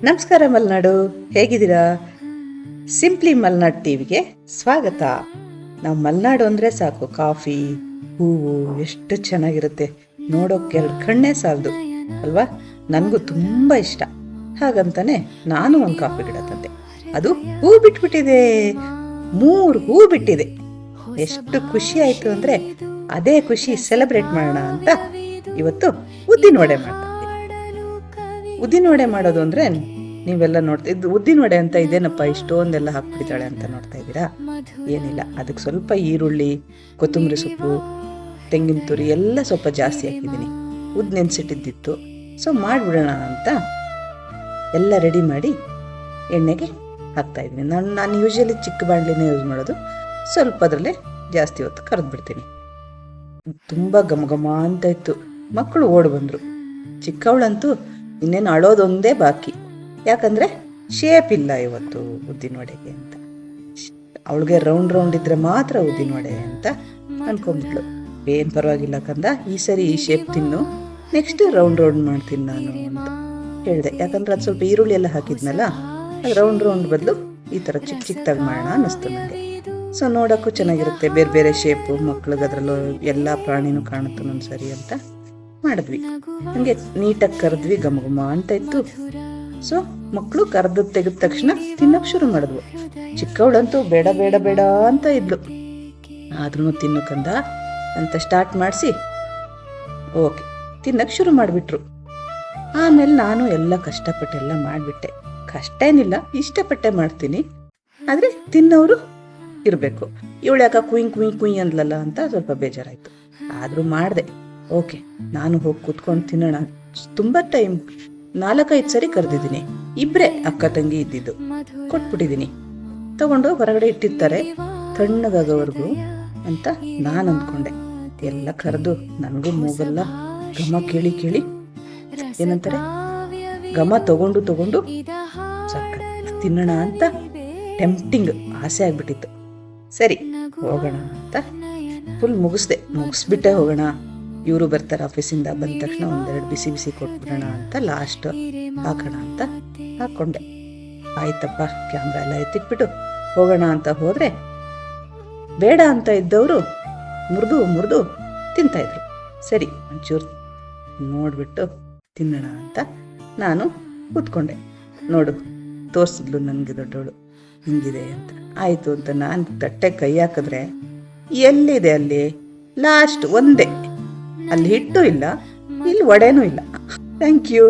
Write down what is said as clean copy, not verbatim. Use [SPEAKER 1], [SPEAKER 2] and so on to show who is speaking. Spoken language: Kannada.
[SPEAKER 1] ನಮಸ್ಕಾರ ಮಲೆನಾಡು, ಹೇಗಿದ್ದೀರಾ? ಸಿಂಪ್ಲಿ ಮಲೆನಾಡು ಟಿವಿಗೆ ಸ್ವಾಗತ. ನಾವು ಮಲೆನಾಡು ಅಂದರೆ ಸಾಕು, ಕಾಫಿ, ಹೂವು ಎಷ್ಟು ಚೆನ್ನಾಗಿರುತ್ತೆ, ನೋಡೋಕೆ ಎರಡು ಕಣ್ಣೇ ಸಾಲದು ಅಲ್ವಾ? ನನಗೂ ತುಂಬ ಇಷ್ಟ. ಹಾಗಂತಾನೆ ನಾನು ಒಂದು ಕಾಫಿ ಗಿಡ ತಂದೆ. ಅದು ಹೂ ಬಿಟ್ಬಿಟ್ಟಿದೆ, 3 ಹೂ ಬಿಟ್ಟಿದೆ. ಎಷ್ಟು ಖುಷಿ ಆಯಿತು ಅಂದರೆ ಅದೇ ಖುಷಿ ಸೆಲೆಬ್ರೇಟ್ ಮಾಡೋಣ ಅಂತ ಇವತ್ತು ಉದ್ದಿನ ವಡೆ ಮಾಡ್ತಾ ಇದ್ದೀನಿ. ಉದ್ದಿನ ವಡೆ ಮಾಡೋದು ಅಂದರೆ ನೀವೆಲ್ಲ ನೋಡ್ತಾ ಇದ್ದು, ಉದ್ದಿನ ವಡೆ ಅಂತ ಇದೇನಪ್ಪ ಇಷ್ಟೊಂದೆಲ್ಲ ಹಾಕ್ಬಿಟ್ಟಿದ್ದಾಳೆ ಅಂತ ನೋಡ್ತಾ ಇದ್ದೀರಾ? ಏನಿಲ್ಲ, ಅದಕ್ಕೆ ಸ್ವಲ್ಪ ಈರುಳ್ಳಿ, ಕೊತ್ತಂಬರಿ ಸೊಪ್ಪು, ತೆಂಗಿನ ತುರಿ ಎಲ್ಲ ಸ್ವಲ್ಪ ಜಾಸ್ತಿ ಹಾಕಿದ್ದೀನಿ. ಉದ್ದು ನೆನೆಸಿಟ್ಟಿದ್ದಿತ್ತು, ಸೊ ಮಾಡಿಬಿಡೋಣ ಅಂತ ಎಲ್ಲ ರೆಡಿ ಮಾಡಿ ಎಣ್ಣೆಗೆ ಹಾಕ್ತಾಯಿದ್ದೀನಿ. ನಾನು ಯೂಶಲಿ ಚಿಕ್ಕ ಬಾಣಲಿನೇ ಯೂಸ್ ಮಾಡೋದು, ಸ್ವಲ್ಪ ಅದರಲ್ಲೇ ಜಾಸ್ತಿ ಹೊತ್ತು ಕರೆದ್ಬಿಡ್ತೀನಿ. ತುಂಬ ಘಮ ಘಮ ಅಂತ ಇತ್ತು. ಮಕ್ಕಳು ಓಡಿ ಬಂದರು. ಚಿಕ್ಕವಳಂತೂ ಇನ್ನೇನು ಅಳೋದೊಂದೇ ಬಾಕಿ, ಯಾಕಂದರೆ ಶೇಪ್ ಇಲ್ಲ ಇವತ್ತು ಉದ್ದಿನ ವಡೆಗೆ ಅಂತ. ಅವಳಿಗೆ ರೌಂಡ್ ಇದ್ದರೆ ಮಾತ್ರ ಉದ್ದಿನ ವಡೆ ಅಂತ ಅನ್ಕೊಂಬಿಟ್ಲು. ಏನು ಪರವಾಗಿಲ್ಲ ಕಂದ, ಈ ಸರಿ ಈ ಶೇಪ್ ತಿನ್ನು, ನೆಕ್ಸ್ಟ್ ರೌಂಡ್ ಮಾಡ್ತೀನಿ ನಾನು ಅಂತ ಹೇಳಿದೆ. ಯಾಕಂದ್ರೆ ಅದು ಸ್ವಲ್ಪ ಈರುಳ್ಳಿ ಎಲ್ಲ ಹಾಕಿದ್ನಲ್ಲ, ಅದು ರೌಂಡ್ ಬದಲು ಈ ಥರ ಚಿಕ್ಕದಾಗಿ ಮಾಡೋಣ ಅನ್ನಿಸ್ತು ನನಗೆ. ಸೊ ನೋಡೋಕ್ಕೂ ಚೆನ್ನಾಗಿರುತ್ತೆ, ಬೇರೆ ಬೇರೆ ಶೇಪು, ಮಕ್ಳಿಗೆ ಅದರಲ್ಲೂ ಎಲ್ಲ ಪ್ರಾಣಿನೂ ಕಾಣುತ್ತೆ ಒಂದು ಸರಿ ಅಂತ ಮಾಡಿದ್ವಿ. ಹಂಗೆ ನೀಟಾಗಿ ಕರೆದ್ವಿ, ಘಮ ಘಮ ಅಂತ ಇತ್ತು. ಸೊ ಮಕ್ಕಳು ಕರೆದು ತೆಗೆದ ತಕ್ಷಣ ತಿನ್ನೋಕೆ ಶುರು ಮಾಡಿದ್ವು. ಚಿಕ್ಕವಳಂತೂ ಬೇಡ ಬೇಡ ಬೇಡ ಅಂತ ಇದ್ಲು, ಆದ್ರೂ ತಿನ್ನೋಕಂದ ಅಂತ ಸ್ಟಾರ್ಟ್ ಮಾಡಿಸಿ ಓಕೆ ತಿನ್ನೋಕೆ ಶುರು ಮಾಡಿಬಿಟ್ರು. ಆಮೇಲೆ ನಾನು ಎಲ್ಲ ಕಷ್ಟಪಟ್ಟೆಲ್ಲ ಮಾಡಿಬಿಟ್ಟೆ. ಕಷ್ಟ ಏನಿಲ್ಲ, ಇಷ್ಟಪಟ್ಟೆ ಮಾಡ್ತೀನಿ, ಆದರೆ ತಿನ್ನೋರು ಇರಬೇಕು. ಇವಳು ಯಾಕೆ ಕುಯ್ ಅಂದ್ಲಲ್ಲ ಅಂತ ಸ್ವಲ್ಪ ಬೇಜಾರಾಯಿತು. ಆದರೂ ಮಾಡಿದೆ. ಓಕೆ, ನಾನು ಹೋಗಿ ಕೂತ್ಕೊಂಡು ತಿನ್ನೋಣ. ತುಂಬ ಟೈಮ್ 4-5 ಸರಿ ಕರೆದಿದ್ದೀನಿ. ಇಬ್ಬರೇ ಅಕ್ಕ ತಂಗಿ ಇದ್ದಿದ್ದು, ಕೊಟ್ಬಿಟ್ಟಿದ್ದೀನಿ. ತಗೊಂಡು ಹೊರಗಡೆ ಇಟ್ಟಿರ್ತಾರೆ ತಣ್ಣಗಾಗೋವರೆಗೂ ಅಂತ ನಾನು ಅಂದ್ಕೊಂಡೆ. ಎಲ್ಲ ಕರೆದು ನನಗೂ ಮೂಗೆಲ್ಲ ಘಮ ಕೇಳಿ ಏನಂತಾರೆ, ಘಮ ತಗೊಂಡು ಸಕ್ಕ ತಿನ್ನೋಣ ಅಂತ ಟೆಂಪ್ಟಿಂಗ್ ಆಸೆ ಆಗ್ಬಿಟ್ಟಿತ್ತು. ಸರಿ ಹೋಗೋಣ ಅಂತ ಫುಲ್ ಮುಗಿಸ್ಬಿಟ್ಟೆ ಹೋಗೋಣ. ಇವರು ಬರ್ತಾರೆ ಆಫೀಸಿಂದ, ಬಂದ ತಕ್ಷಣ 1-2 ಬಿಸಿ ಕೊಟ್ಬಿಡೋಣ ಅಂತ ಲಾಸ್ಟ್ ಹಾಕೋಣ ಅಂತ ಹಾಕ್ಕೊಂಡೆ. ಆಯ್ತಪ್ಪ, ಕ್ಯಾಮ್ರಾ ಎಲ್ಲ ಎತ್ತಿಟ್ಬಿಟ್ಟು ಹೋಗೋಣ ಅಂತ ಹೋದರೆ ಬೇಡ ಅಂತ ಇದ್ದವರು ಮುರಿದು ತಿಂತಾಯಿದ್ರು. ಸರಿ ಒಂಚೂರು ನೋಡಿಬಿಟ್ಟು ತಿನ್ನೋಣ ಅಂತ ನಾನು ಕೂತ್ಕೊಂಡೆ. ನೋಡು, ತೋರಿಸಿದ್ಲು ನನಗೆ ದೊಡ್ಡವಳು, ಹಿಂಗಿದೆ ಅಂತ. ಆಯಿತು ಅಂತ ನಾನು ತಟ್ಟೆ ಕೈ ಹಾಕಿದ್ರೆ ಎಲ್ಲಿದೆ ಅಲ್ಲಿ ಲಾಸ್ಟ್ ಒಂದೇ, ಅಲ್ಲಿ ಹಿಟ್ಟು ಇಲ್ಲ, ಇಲ್ಲಿ ವಡೆನೂ ಇಲ್ಲ. Thank you.